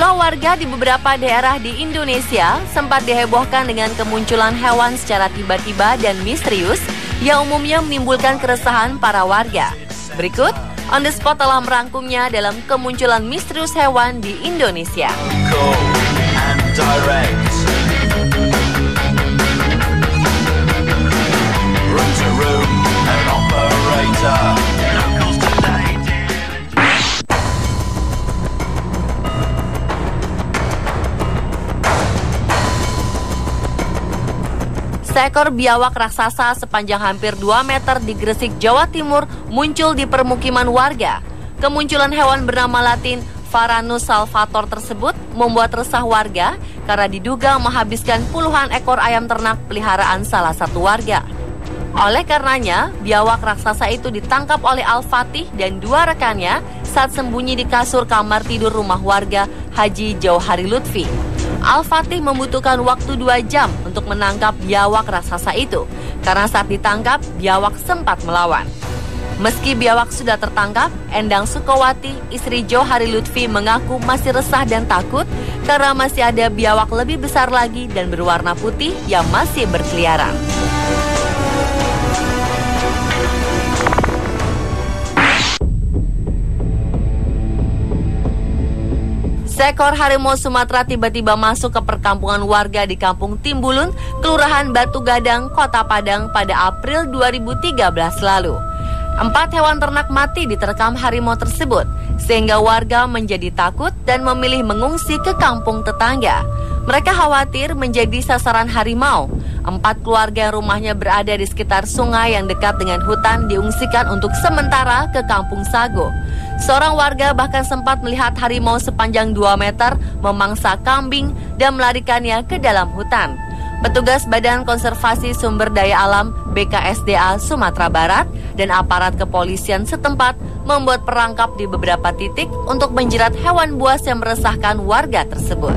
Sejumlah warga di beberapa daerah di Indonesia sempat dihebohkan dengan kemunculan hewan secara tiba-tiba dan misterius yang umumnya menimbulkan keresahan para warga. Berikut, On The Spot telah merangkumnya dalam kemunculan misterius hewan di Indonesia. Seekor biawak raksasa sepanjang hampir 2 meter di Gresik, Jawa Timur muncul di permukiman warga. Kemunculan hewan bernama Latin Varanus salvator tersebut membuat resah warga karena diduga menghabiskan puluhan ekor ayam ternak peliharaan salah satu warga. Oleh karenanya, biawak raksasa itu ditangkap oleh Al-Fatih dan 2 rekannya saat sembunyi di kasur kamar tidur rumah warga Haji Jauhari Lutfi. Al-Fatih membutuhkan waktu 2 jam untuk menangkap biawak raksasa itu, karena saat ditangkap, biawak sempat melawan. Meski biawak sudah tertangkap, Endang Sukowati, istri Jauhari Lutfi mengaku masih resah dan takut karena masih ada biawak lebih besar lagi dan berwarna putih yang masih berkeliaran. Seekor harimau Sumatera tiba-tiba masuk ke perkampungan warga di Kampung Timbulun, Kelurahan Batu Gadang, Kota Padang pada April 2013 lalu. 4 hewan ternak mati diterkam harimau tersebut, sehingga warga menjadi takut dan memilih mengungsi ke kampung tetangga. Mereka khawatir menjadi sasaran harimau. 4 keluarga yang rumahnya berada di sekitar sungai yang dekat dengan hutan diungsikan untuk sementara ke Kampung Sago. Seorang warga bahkan sempat melihat harimau sepanjang 2 meter memangsa kambing dan melarikannya ke dalam hutan. Petugas Badan Konservasi Sumber Daya Alam BKSDA Sumatera Barat dan aparat kepolisian setempat membuat perangkap di beberapa titik untuk menjerat hewan buas yang meresahkan warga tersebut.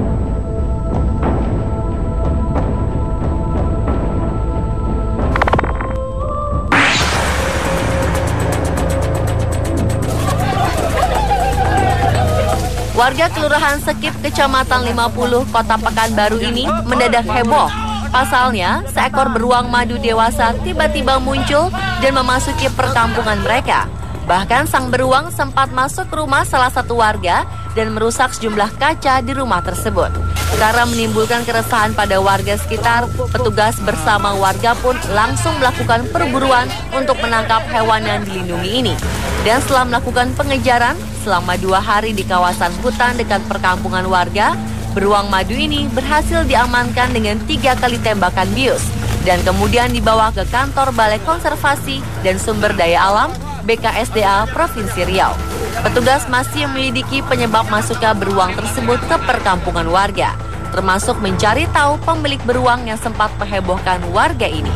Warga Kelurahan Sekip, Kecamatan 50, Kota Pekanbaru ini mendadak heboh. Pasalnya, seekor beruang madu dewasa tiba-tiba muncul dan memasuki perkampungan mereka. Bahkan sang beruang sempat masuk ke rumah salah satu warga dan merusak sejumlah kaca di rumah tersebut. Karena menimbulkan keresahan pada warga sekitar, petugas bersama warga pun langsung melakukan perburuan untuk menangkap hewan yang dilindungi ini. Dan setelah melakukan pengejaran selama 2 hari di kawasan hutan dekat perkampungan warga, beruang madu ini berhasil diamankan dengan 3 kali tembakan bius dan kemudian dibawa ke kantor Balai Konservasi dan Sumber Daya Alam BKSDA Provinsi Riau. Petugas masih menyelidiki penyebab masuknya beruang tersebut ke perkampungan warga, termasuk mencari tahu pemilik beruang yang sempat menghebohkan warga ini.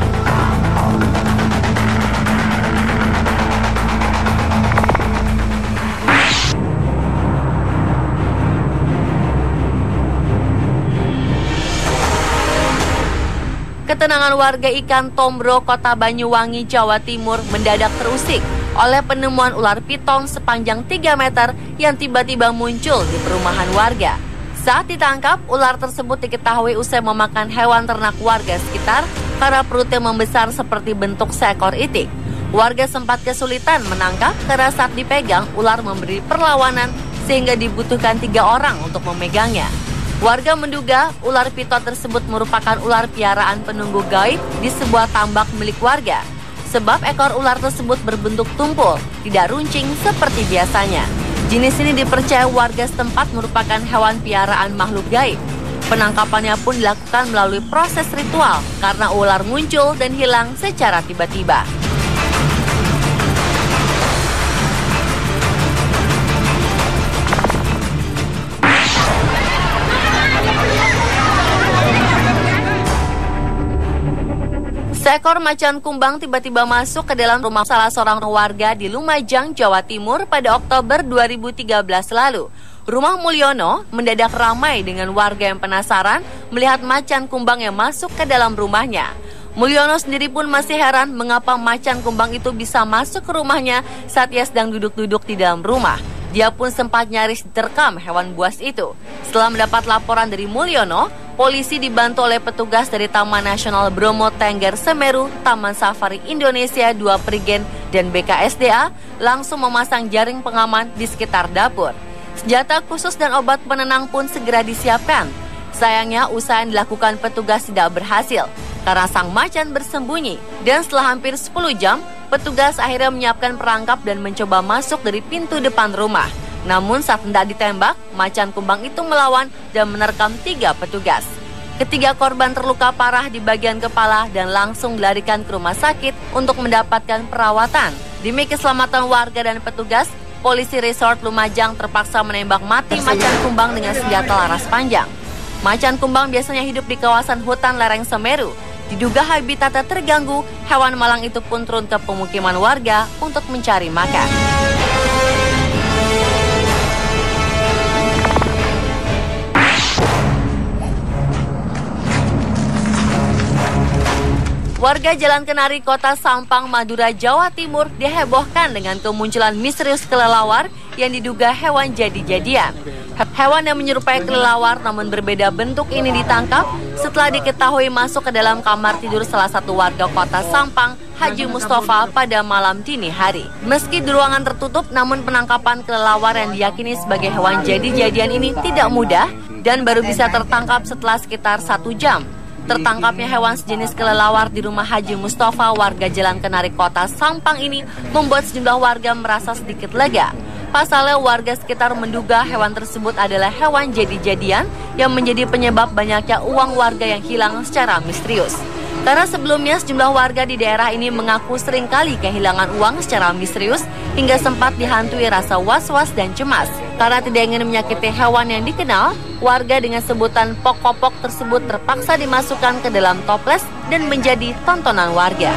Ketenangan warga Ikan Tombro, Kota Banyuwangi, Jawa Timur mendadak terusik oleh penemuan ular piton sepanjang 3 meter yang tiba-tiba muncul di perumahan warga. Saat ditangkap, ular tersebut diketahui usai memakan hewan ternak warga sekitar karena perutnya membesar seperti bentuk seekor itik. Warga sempat kesulitan menangkap karena saat dipegang, ular memberi perlawanan sehingga dibutuhkan 3 orang untuk memegangnya. Warga menduga ular piton tersebut merupakan ular piaraan penunggu gaib di sebuah tambak milik warga. Sebab ekor ular tersebut berbentuk tumpul, tidak runcing seperti biasanya. Jenis ini dipercaya warga setempat merupakan hewan piaraan makhluk gaib. Penangkapannya pun dilakukan melalui proses ritual karena ular muncul dan hilang secara tiba-tiba. Seekor macan kumbang tiba-tiba masuk ke dalam rumah salah seorang warga di Lumajang, Jawa Timur pada Oktober 2013 lalu. Rumah Mulyono mendadak ramai dengan warga yang penasaran melihat macan kumbang yang masuk ke dalam rumahnya. Mulyono sendiri pun masih heran mengapa macan kumbang itu bisa masuk ke rumahnya saat ia sedang duduk-duduk di dalam rumah. Dia pun sempat nyaris diterkam hewan buas itu. Setelah mendapat laporan dari Mulyono, polisi dibantu oleh petugas dari Taman Nasional Bromo Tengger Semeru, Taman Safari Indonesia 2 Prigen, dan BKSDA langsung memasang jaring pengaman di sekitar dapur. Senjata khusus dan obat penenang pun segera disiapkan. Sayangnya usaha yang dilakukan petugas tidak berhasil karena sang macan bersembunyi. Dan setelah hampir 10 jam, petugas akhirnya menyiapkan perangkap dan mencoba masuk dari pintu depan rumah. Namun saat hendak ditembak, macan kumbang itu melawan dan menerkam 3 petugas. Ketiga korban terluka parah di bagian kepala dan langsung dilarikan ke rumah sakit untuk mendapatkan perawatan. Demi keselamatan warga dan petugas, polisi Resort Lumajang terpaksa menembak mati macan kumbang dengan senjata laras panjang. Macan kumbang biasanya hidup di kawasan hutan lereng Semeru. Diduga habitatnya terganggu, hewan malang itu pun turun ke pemukiman warga untuk mencari makan. Warga Jalan Kenari, Kota Sampang, Madura, Jawa Timur dihebohkan dengan kemunculan misterius kelelawar yang diduga hewan jadi-jadian. Hewan yang menyerupai kelelawar namun berbeda bentuk ini ditangkap setelah diketahui masuk ke dalam kamar tidur salah satu warga Kota Sampang, Haji Mustafa, pada malam dini hari. Meski di ruangan tertutup, namun penangkapan kelelawar yang diyakini sebagai hewan jadi-jadian ini tidak mudah dan baru bisa tertangkap setelah sekitar 1 jam. Tertangkapnya hewan sejenis kelelawar di rumah Haji Mustafa, warga Jalan Kenari, Kota Sampang ini membuat sejumlah warga merasa sedikit lega. Pasalnya warga sekitar menduga hewan tersebut adalah hewan jadi-jadian yang menjadi penyebab banyaknya uang warga yang hilang secara misterius. Karena sebelumnya sejumlah warga di daerah ini mengaku seringkali kehilangan uang secara misterius hingga sempat dihantui rasa was-was dan cemas. Karena tidak ingin menyakiti hewan yang dikenal, warga dengan sebutan pok-popok tersebut terpaksa dimasukkan ke dalam toples dan menjadi tontonan warga.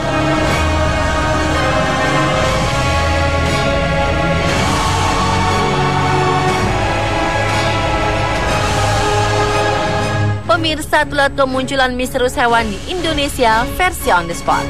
Pemirsa, itulah kemunculan misterius hewan di Indonesia versi On The Spot.